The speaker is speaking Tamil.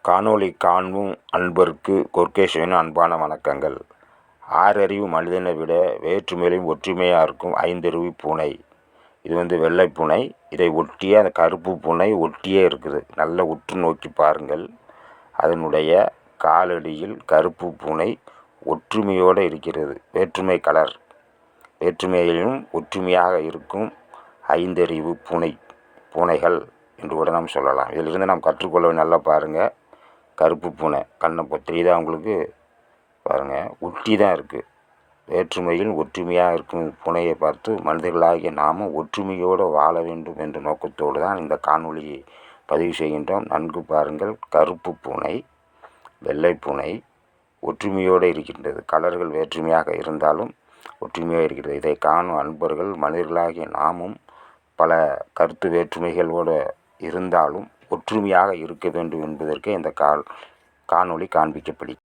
காணொளி காணும் அன்பருக்கு கொர்க்கேஷனின் அன்பான வணக்கங்கள். ஆறறிவு மனிதனை விட வேற்றுமையிலும் ஒற்றுமையாக இருக்கும் ஐந்தறிவு பூனை. இது வெள்ளை பூனை. இதை ஒட்டிய அந்த கருப்பு பூனை ஒட்டியே இருக்குது. நல்லா உற்று நோக்கி பாருங்கள். அதனுடைய காலடியில் கருப்பு பூனை ஒற்றுமையோடு இருக்கிறது. வேற்றுமை கலர். வேற்றுமையிலும் ஒற்றுமையாக இருக்கும் ஐந்தறிவு பூனைகள் என்று கூட நாம் சொல்லலாம். இதிலிருந்து நாம் கற்றுக்கொள்ள நல்லா பாருங்கள். கருப்பு பூனை கண்ணை தெரியுதா உங்களுக்கு? பாருங்கள், ஒட்டி தான் இருக்குது. வேற்றுமையில் ஒற்றுமையாக இருக்கும் பூனையை பார்த்து மனிதர்களாகிய நாமும் ஒற்றுமையோடு வாழ வேண்டும் என்ற நோக்கத்தோடு தான் இந்த காணொளியை பதிவு செய்கின்றோம். நன்கு பாருங்கள். கருப்பு பூனை, வெள்ளை பூனை ஒற்றுமையோடு இருக்கின்றது. கலர்கள் வேற்றுமையாக இருந்தாலும் ஒற்றுமையாக இருக்கிறது. இதை காணும் அன்பர்கள் மனிதர்களாகிய நாமும் பல கருத்து வேற்றுமைகளோடு இருந்தாலும் ஒற்றுமையாக இருக்க வேண்டும் என்பதற்கு இந்த காணொளி காண்பிக்கப்படும்.